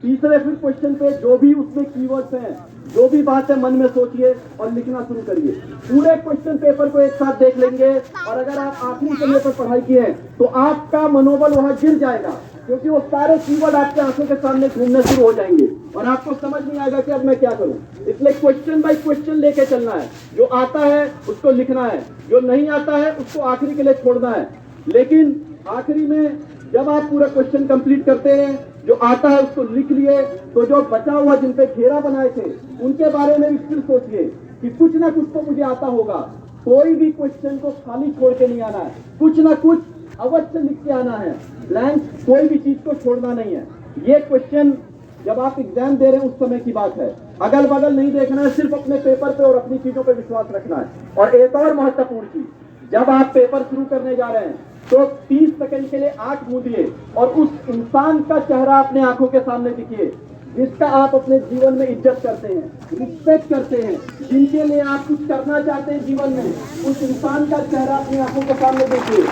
तीसरे फिर क्वेश्चन पे जो भी उसमें कीवर्ड्स हैं, जो भी बात है मन में सोचिए और लिखना शुरू करिए। पूरे क्वेश्चन पेपर को एक साथ देख लेंगे और अगर आप आखिरी समय पर पढ़ाई किए तो आपका मनोबल वहां गिर जाएगा, क्योंकि वो सारे कीवर्ड आपके आंखों के सामने घूमने शुरू हो जाएंगे और आपको समझ नहीं आएगा कि अब मैं क्या करूं। इसलिए क्वेश्चन बाय क्वेश्चन लेके चलना है। जो आता है उसको लिखना है, जो नहीं आता है उसको आखिरी के लिए छोड़ना है। लेकिन आखिरी में जब आप पूरा क्वेश्चन कंप्लीट करते हैं, जो आता है उसको लिख लिए, तो जो बचा हुआ जिन पे घेरा बनाए थे उनके बारे में भी फिर सोचिए कि कुछ ना कुछ तो मुझे आता होगा। कोई भी क्वेश्चन को खाली छोड़ के नहीं आना है, कुछ ना कुछ अवश्य लिख के आना है। ब्लैंक कोई भी चीज को छोड़ना नहीं है। ये क्वेश्चन जब आप एग्जाम दे रहे हैं उस समय की बात है, अगल बगल नहीं देखना है, सिर्फ अपने पेपर पे और अपनी चीजों पे विश्वास रखना है। और एक और महत्वपूर्ण चीज, जब आप पेपर शुरू करने जा रहे हैं तो 30 सेकंड के लिए आंख मूंदिए और उस इंसान का चेहरा अपने आंखों के सामने दिखिए जिसका आप अपने जीवन में इज्जत करते हैं, रिस्पेक्ट करते हैं, जिनके लिए आप कुछ करना चाहते हैं जीवन में। उस इंसान का चेहरा अपनी आंखों के सामने देखिए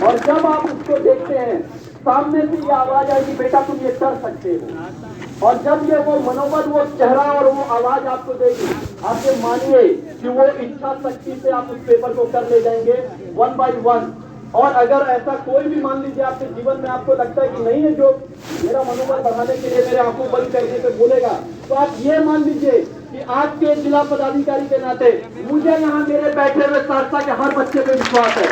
और जब आप उसको देखते हैं सामने से ये आवाज आएगी, बेटा तुम ये कर सकते हो। और जब ये वो मनोबल, वो चेहरा और वो आवाज आपको देगी, आप ये मानिए कि वो इच्छा शक्ति से आप उस पेपर को कर ले जाएंगे 1 by 1। और अगर ऐसा कोई भी मान लीजिए आपके जीवन में आपको लगता है कि नहीं है जो मेरा मनोबल बढ़ाने के लिए मेरे आंखों बंद करने पे बोलेगा, तो आप ये मान लीजिए कि आपके जिला पदाधिकारी के नाते मुझे यहाँ मेरे बैठे हुए सहरसा के हर बच्चे पे विश्वास है।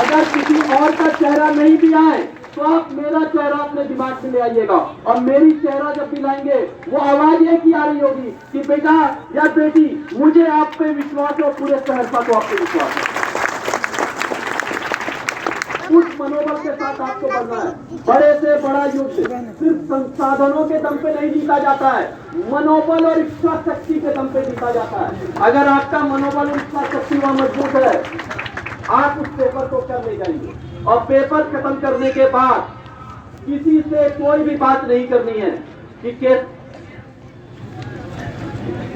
अगर किसी और का चेहरा नहीं भी आए तो आप मेरा चेहरा अपने दिमाग में ले आइएगा और मेरी चेहरा जब भी लाएंगे वो आवाज एक ही आ रही होगी कि बेटा या बेटी मुझे आप पे विश्वास है और पूरे सहरसा को आप पे विश्वास है। उस मनोबल के साथ आपको बढ़ना है। बड़े से बड़ा युद्ध सिर्फ संसाधनों के दम पे नहीं जीता जाता है, मनोबल और इच्छा शक्ति के दम पे जीता जाता है। अगर आपका मनोबल और इच्छा शक्ति वहां मजबूत है, आप उस पेपर को कर ले जाएंगे। और पेपर खत्म करने के बाद किसी से कोई भी बात नहीं करनी है कि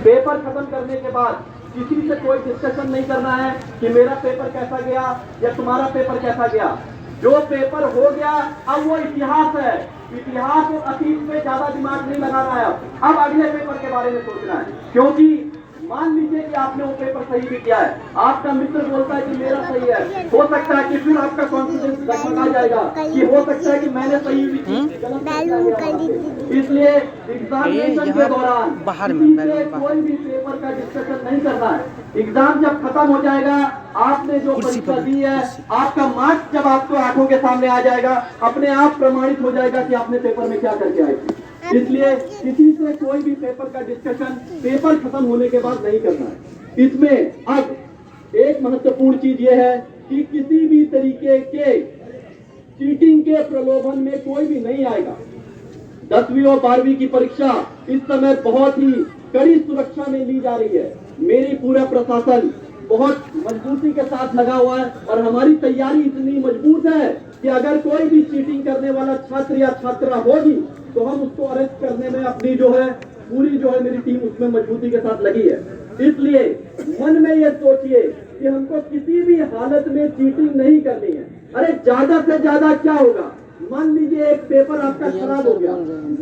पेपर खत्म करने के बाद किसी से कोई डिस्कशन नहीं करना है कि मेरा पेपर कैसा गया या तुम्हारा पेपर कैसा गया। जो पेपर हो गया अब वो इतिहास है। इतिहास और अतीत में ज्यादा दिमाग नहीं लगाना है। अब अगले पेपर के बारे में सोचना है, क्योंकि मान लीजिए कि आपने वो पेपर सही भी किया है, आपका मित्र बोलता है कि मेरा सही है, हो सकता है कि फिर आपका कॉन्फिडेंस डगमगा जाएगा कि हो सकता है कि मैंने सही भी की, गलत। इसलिए एग्जामिनेशन के दौरान किसी से कोई भी पेपर का डिस्कशन नहीं करना है। एग्जाम जब खत्म हो जाएगा, आपने जो परीक्षा दी है, आपका मार्क्स जब आपको आंखों के सामने आ जाएगा, अपने आप प्रमाणित हो जाएगा कि आपने पेपर में क्या करके आए थे। इसलिए किसी से कोई भी पेपर का डिस्कशन पेपर खत्म होने के बाद नहीं करना है। इसमें अब एक महत्वपूर्ण चीज यह है कि किसी भी तरीके के चीटिंग के प्रलोभन में कोई भी नहीं आएगा। 10वीं और 12वीं की परीक्षा इस समय बहुत ही कड़ी सुरक्षा में ली जा रही है। मेरी पूरा प्रशासन बहुत मजबूती के साथ लगा हुआ है और हमारी तैयारी इतनी मजबूत है कि अगर कोई भी चीटिंग करने वाला छात्र या छात्रा होगी तो हम उसको अरेस्ट करने में अपनी पूरी मेरी टीम उसमें मजबूती के साथ लगी है। इसलिए मन में ये सोचिए कि हमको किसी भी हालत में चीटिंग नहीं करनी है। अरे ज्यादा से ज्यादा क्या होगा, मान लीजिए एक पेपर आपका खराब हो गया,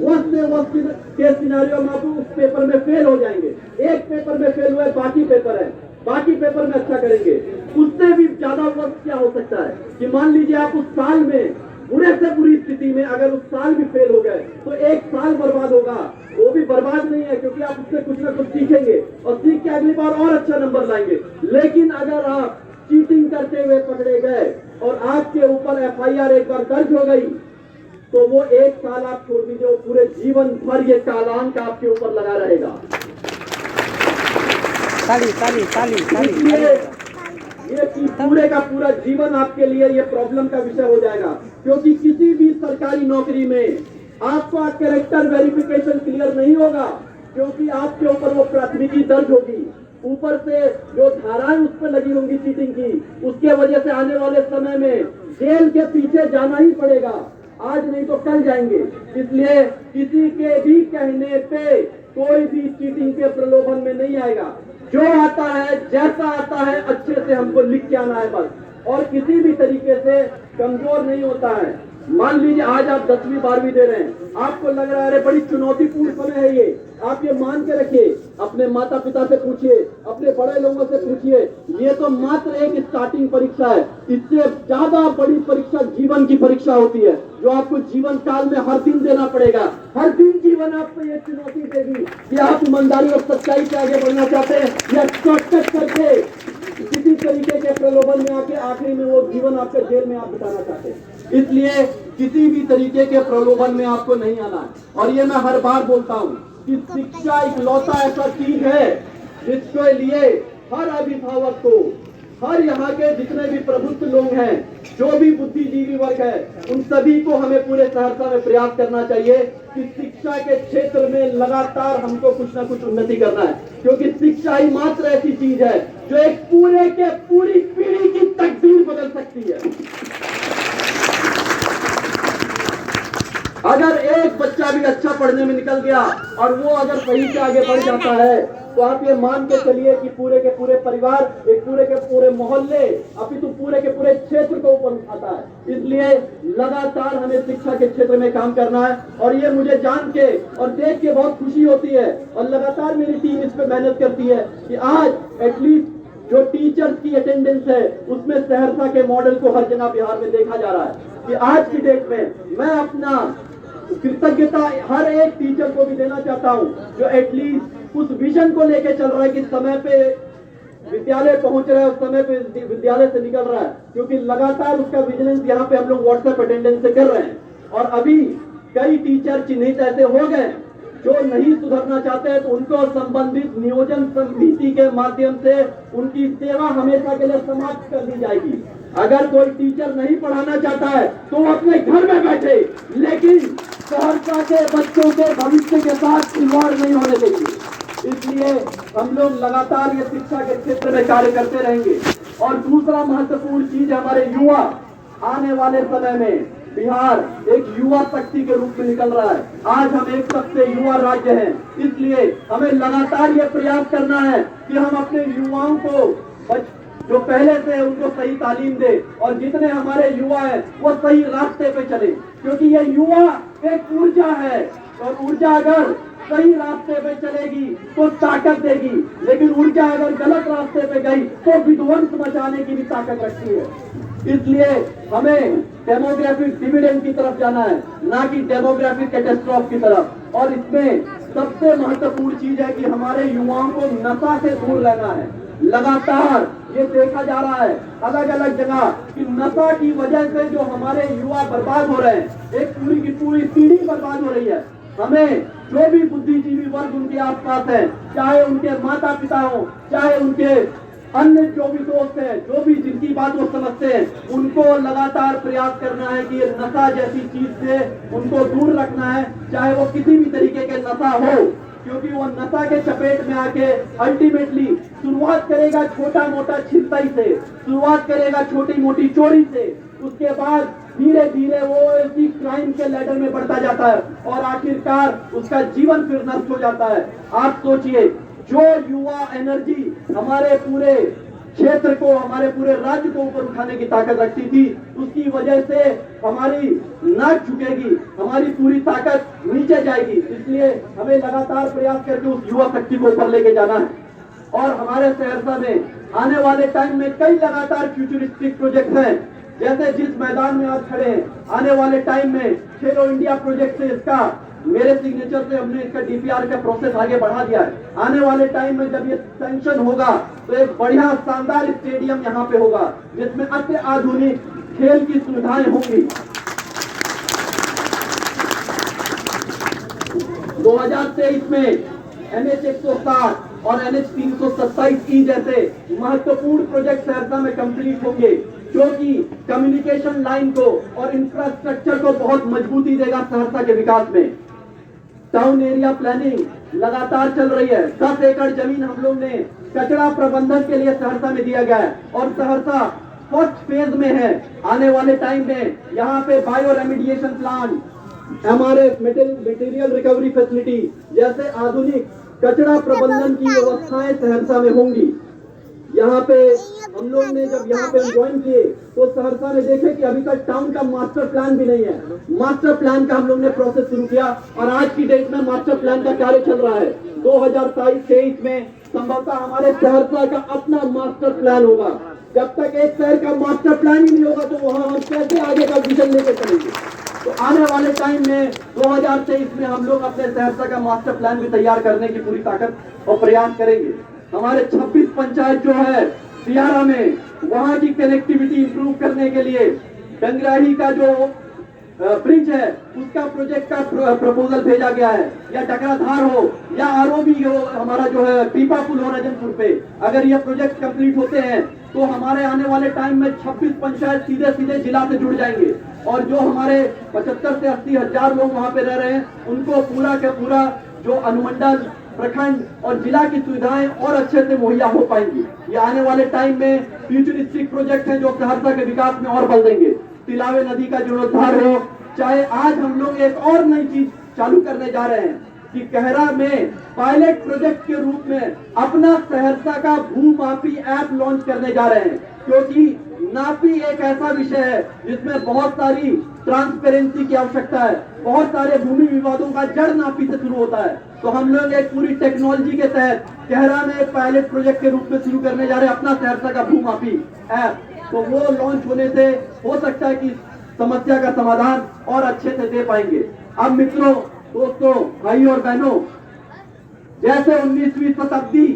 वर्स्ट के सिनेरियो में आप उस पेपर में फेल हो जाएंगे। एक पेपर में फेल हुए, बाकी पेपर है, बाकी पेपर में अच्छा करेंगे। उससे भी ज्यादा वक्त क्या हो सकता है कि मान लीजिए आप उस साल में बुरे से बुरी स्थिति में अगर उस साल भी फेल हो गए तो एक साल बर्बाद होगा। वो भी बर्बाद नहीं है, क्योंकि आप उससे कुछ ना कुछ सीखेंगे और सीख के अगली बार और अच्छा नंबर लाएंगे। लेकिन अगर आप चीटिंग करते हुए पकड़े गए और आपके ऊपर FIR एक बार दर्ज हो गई तो वो एक साल आप छोड़ दीजिए, वो पूरे जीवन भर ये कालांक आपके ऊपर लगा रहेगा। ये पूरे का पूरा जीवन आपके लिए ये प्रॉब्लम का विषय हो जाएगा, क्योंकि किसी भी सरकारी नौकरी में आपका कैरेक्टर वेरिफिकेशन क्लियर नहीं होगा, क्योंकि आपके ऊपर वो प्राथमिकी दर्ज होगी। ऊपर से जो धाराएं उस पर लगी होंगी चीटिंग की, उसके वजह से आने वाले समय में जेल के पीछे जाना ही पड़ेगा, आज नहीं तो कल जाएंगे। इसलिए किसी के भी कहने पे कोई भी चीटिंग के प्रलोभन में नहीं आएगा। जो आता है जैसा आता है अच्छे से हमको लिख के आना है बस, और किसी भी तरीके से कमजोर नहीं होता है। मान लीजिए आज आप 10वीं 12वीं दे रहे हैं, आपको लग रहा है अरे बड़ी चुनौतीपूर्ण समय है ये, आप ये मान के रखिए, अपने माता पिता से पूछिए, अपने बड़े लोगों से पूछिए, ये तो मात्र एक स्टार्टिंग परीक्षा है। इससे ज्यादा बड़ी परीक्षा जीवन की परीक्षा होती है, जो आपको जीवन काल में हर दिन देना पड़ेगा। हर दिन जीवन आपको ये चुनौती देगी कि आप ईमानदारी और सच्चाई से आगे बढ़ना चाहते हैं या शॉर्टकट करके किसी तरीके के प्रलोभन में आके आखिरी में वो जीवन आपके जेल में आप बिताना चाहते हैं। इसलिए किसी भी तरीके के प्रलोभन में आपको नहीं आना है। और ये मैं हर बार बोलता हूँ कि शिक्षा इकलौता ऐसा चीज है जिसके लिए हर अभिभावक को, हर यहाँ के जितने भी प्रबुद्ध लोग हैं, जो भी बुद्धिजीवी वर्ग है, उन सभी को हमें पूरे सहरसा में प्रयास करना चाहिए कि शिक्षा के क्षेत्र में लगातार हमको कुछ ना कुछ उन्नति करना है, क्योंकि शिक्षा ही मात्र ऐसी चीज है जो एक पूरे के पूरी पीढ़ी की तकदीर बदल सकती है। अगर एक बच्चा भी अच्छा पढ़ने में निकल गया और वो अगर सही से आगे बढ़ जाता है, तो आप ये मान के चलिए कि पूरे के पूरे परिवार, एक पूरे के पूरे मोहल्ले, अपितु पूरे के पूरे क्षेत्र को ऊपर उठाता है। इसलिए लगातार हमें शिक्षा के क्षेत्र में काम करना है। और ये मुझे जान के और देख के बहुत खुशी होती है, और लगातार मेरी टीम इस पे मेहनत करती है कि आज एटलीस्ट जो टीचर्स की अटेंडेंस है उसमें सहरसा के मॉडल को हर जगह बिहार में देखा जा रहा है। कि आज की डेट में मैं अपना कृतज्ञता हर एक टीचर को भी देना चाहता हूं जो एटलीस्ट उस विजन को लेके चल रहा है कि समय पे विद्यालय पहुंच रहा है, उस समय पे विद्यालय से निकल रहा है, क्योंकि लगातार उसका विजिलेंस यहाँ पे हम लोग व्हाट्सएप अटेंडेंस से कर रहे हैं। और अभी कई टीचर चिन्हित ऐसे हो गए जो नहीं सुधरना चाहते हैं, तो उनको संबंधित नियोजन समिति के माध्यम से उनकी सेवा हमेशा के लिए समाप्त कर दी जाएगी। अगर कोई टीचर नहीं पढ़ाना चाहता है तो वो अपने घर में बैठे, लेकिन सहरसा के बच्चों के भविष्य के साथ खिलवाड़ नहीं होने देंगे। इसलिए हम लोग लगातार ये शिक्षा के क्षेत्र में कार्य करते रहेंगे। और दूसरा महत्वपूर्ण चीज, हमारे युवा आने वाले समय में बिहार एक युवा शक्ति के रूप में निकल रहा है। आज हम एक सबसे युवा राज्य हैं, इसलिए हमें लगातार ये प्रयास करना है कि हम अपने युवाओं को जो पहले से उनको सही तालीम दे, और जितने हमारे युवा हैं वो सही रास्ते पे चले, क्योंकि ये युवा एक ऊर्जा है, और ऊर्जा अगर सही रास्ते पे चलेगी तो ताकत देगी, लेकिन ऊर्जा अगर गलत रास्ते पे गई तो विध्वंस मचाने की भी ताकत रखती है। इसलिए हमें डेमोग्राफिक डिविडेंड की तरफ जाना है, ना कि डेमोग्राफिक कैटेस्ट्रॉफ की तरफ। और इसमें सबसे महत्वपूर्ण चीज है कि हमारे युवाओं को नशा से दूर रहना है। लगातार ये देखा जा रहा है अलग अलग जगह कि नशा की वजह से जो हमारे युवा बर्बाद हो रहे हैं, एक पूरी की पूरी पीढ़ी बर्बाद हो रही है। हमें जो भी बुद्धिजीवी वर्ग उनके आसपास है, चाहे उनके माता पिता हो, चाहे उनके अन्य जो भी दोस्त हैं, जो भी जिनकी बात वो समझते हैं, उनको लगातार प्रयास करना है कि ये नशा जैसी चीज से उनको दूर रखना है, चाहे वो किसी भी तरीके के नशा हो, क्योंकि वो नशा के चपेट में आके अल्टीमेटली शुरुआत करेगा छोटा मोटा छिनताई से, शुरुआत करेगा छोटी मोटी चोरी से, उसके बाद धीरे धीरे वो इसी क्राइम के लैडर में बढ़ता जाता है और आखिरकार उसका जीवन फिर नष्ट हो जाता है। आप सोचिए, जो युवा एनर्जी हमारे पूरे क्षेत्र को, हमारे पूरे राज्य को ऊपर उठाने की ताकत रखती थी, उसकी वजह से हमारी नाक झुकेगी, हमारी पूरी ताकत नीचे जाएगी। इसलिए हमें लगातार प्रयास करके उस युवा शक्ति को ऊपर लेके जाना है। और हमारे सहरसा में आने वाले टाइम में कई लगातार फ्यूचरिस्टिक प्रोजेक्ट हैं, जैसे जिस मैदान में आज खड़े हैं, आने वाले टाइम में खेलो इंडिया प्रोजेक्ट से इसका मेरे सिग्नेचर से हमने इसका डीपीआर का प्रोसेस आगे बढ़ा दिया है। आने वाले टाइम में जब ये सैंक्शन होगा तो एक बढ़िया शानदार स्टेडियम यहाँ पे होगा, जिसमें अति आधुनिक खेल की सुविधाएं होंगी। 2023 में NH 160 और NH 327E जैसे महत्वपूर्ण प्रोजेक्ट सहरसा में कंप्लीट होंगे, जो कि कम्युनिकेशन लाइन को और इंफ्रास्ट्रक्चर को बहुत मजबूती देगा सहरसा के विकास में। टाउन एरिया प्लानिंग लगातार चल रही है। 10 एकड़ जमीन हम लोग ने कचरा प्रबंधन के लिए सहरसा में दिया गया है, और सहरसा फर्स्ट फेज में है। आने वाले टाइम में यहाँ पे बायो रेमिडिएशन प्लांट, हमारे मटेरियल रिकवरी फैसिलिटी जैसे आधुनिक कचरा प्रबंधन की व्यवस्थाएं सहरसा में होंगी। यहाँ पे हम लोग ने जब यहाँ पे ज्वाइन किए तो सहरसा में देखे कि अभी तक टाउन का मास्टर प्लान भी नहीं है। मास्टर प्लान का हम लोग ने प्रोसेस शुरू किया और आज की डेट में मास्टर प्लान का कार्य चल रहा है। 2023 में संभवतः हमारे सहरसा का अपना मास्टर प्लान होगा। जब तक एक शहर का मास्टर प्लान ही नहीं होगा तो वहां हम कैसे आगे का विजन लेकर चलेंगे। तो आने वाले टाइम में 2023 में हम लोग अपने सहरसा का मास्टर प्लान भी तैयार करने की पूरी ताकत और प्रयास करेंगे। हमारे 26 पंचायत जो है सियारा में, वहां की कनेक्टिविटी इंप्रूव करने के लिए डंगराही का जो ब्रिज है उसका प्रोजेक्ट का प्रपोजल भेजा गया है, या टकराधार हो या आरओबी हो, हमारा जो है पीपा पुल हो राजनपुर पे, अगर ये प्रोजेक्ट कंप्लीट होते हैं तो हमारे आने वाले टाइम में 26 पंचायत सीधे सीधे जिला से जुड़ जाएंगे और जो हमारे 75 से 80 हजार लोग वहां पे रह रहे हैं उनको पूरा का पूरा जो अनुमंडल, प्रखंड और जिला की सुविधाएं और अच्छे से मुहैया हो पाएंगी। ये आने वाले टाइम में फ्यूचरिस्टिक प्रोजेक्ट हैं जो सहरसा के विकास में और बल देंगे। तिलावे नदी का जीर्णोद्धार हो, चाहे आज हम लोग एक और नई चीज चालू करने जा रहे हैं कि कहरा में पायलट प्रोजेक्ट के रूप में अपना सहरसा का भूमापी ऐप लॉन्च करने जा रहे हैं, क्योंकि नापी एक ऐसा विषय है जिसमें बहुत सारी ट्रांसपेरेंसी की आवश्यकता है। बहुत सारे भूमि विवादों का जड़ नापी से शुरू होता है। तो हम लोग एक पूरी टेक्नोलॉजी के तहत कहरा में एक पायलट प्रोजेक्ट के रूप में शुरू करने जा रहे हैं अपना सहरसा का भूमापी ऐप। तो वो लॉन्च होने से हो सकता है कि समस्या का समाधान और अच्छे से दे पाएंगे। अब मित्रों, दोस्तों, भाई और बहनों, जैसे 19वीं शताब्दी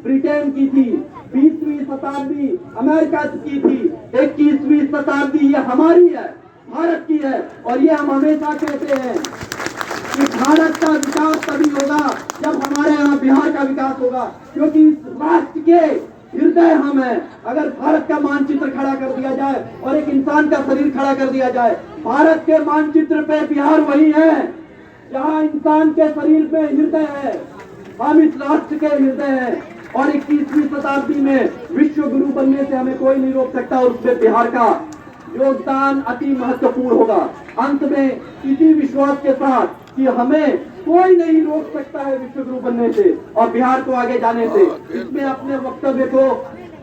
ब्रिटेन की थी, 20वीं शताब्दी अमेरिका की थी, 21वीं शताब्दी ये हमारी है, भारत की है। और ये हम हमेशा कहते हैं कि भारत का विकास तभी होगा जब हमारे यहाँ बिहार का विकास होगा, क्योंकि इस राष्ट्र के हृदय हम है। अगर भारत का मानचित्र खड़ा कर दिया जाए और एक इंसान का शरीर खड़ा कर दिया जाए, भारत के मानचित्र पे बिहार वही है जहाँ इंसान के शरीर पे हृदय है। हम इस राष्ट्र के हृदय हैं और 21वीं शताब्दी में विश्व गुरु बनने से हमें कोई नहीं रोक सकता और उसमें बिहार का योगदान अति महत्वपूर्ण होगा। अंत में इसी विश्वास के साथ कि हमें कोई नहीं रोक सकता है विश्व गुरु बनने से और बिहार को आगे जाने से, इसमें अपने वक्तव्य को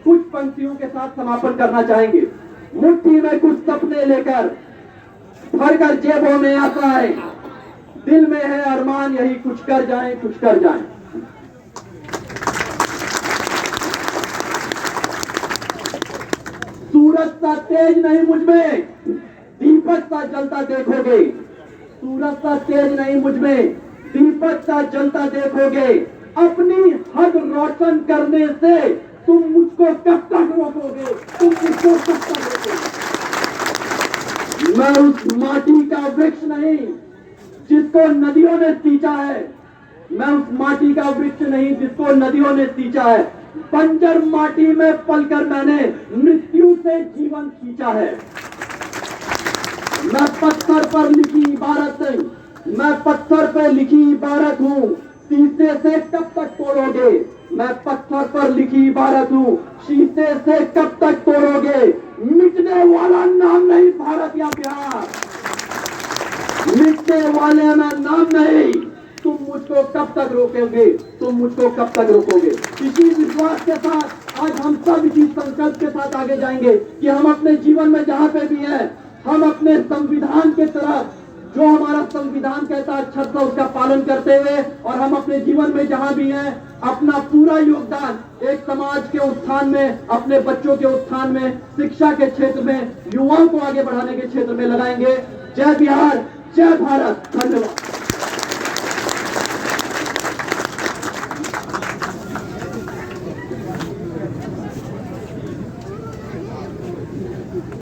कुछ पंक्तियों के साथ समापन करना चाहेंगे। मुट्ठी में कुछ सपने लेकर भरकर जेबों में आशाएं, दिल में है अरमान यही कुछ कर जाएं, कुछ कर जाएं। सूरज सा तेज नहीं मुझमें, दीपक सा जलता देखोगे। सूरज सा तेज नहीं मुझमें, दीपक सा जलता देखोगे। अपनी हद रोशन करने से तुम मुझको कब तक रोकोगे, तुम मुझको कब तक रोकोगे। मैं उस माटी का वृक्ष नहीं जिसको नदियों ने सींचा है, मैं उस माटी का वृक्ष नहीं जिसको नदियों ने सींचा है। बंजर माटी में पलकर मैंने मृत्यु से जीवन खींचा है। मैं पत्थर पर लिखी इबारत नहीं, मैं पत्थर पर लिखी इबारत हूँ, शीशे से कब तक तोड़ोगे। मैं पत्थर पर लिखी इबारत हूँ, शीशे से कब तक तोड़ोगे। मिटने वाला नाम नहीं भारत या बिहार, मिटने वाले में नाम नहीं। तुम मुझको कब तक रोकोगे, तुम मुझको कब तक रोकोगे। इसी विश्वास के साथ आज हम सब इसी संकल्प के साथ आगे जाएंगे कि हम अपने जीवन में जहाँ पे भी हैं, हम अपने संविधान के तरफ जो हमारा संविधान कहता है अच्छा सा उसका पालन करते हुए, और हम अपने जीवन में जहाँ भी हैं अपना पूरा योगदान एक समाज के उत्थान में, अपने बच्चों के उत्थान में, शिक्षा के क्षेत्र में, युवाओं को आगे बढ़ाने के क्षेत्र में लगाएंगे। जय बिहार, जय भारत, धन्यवाद।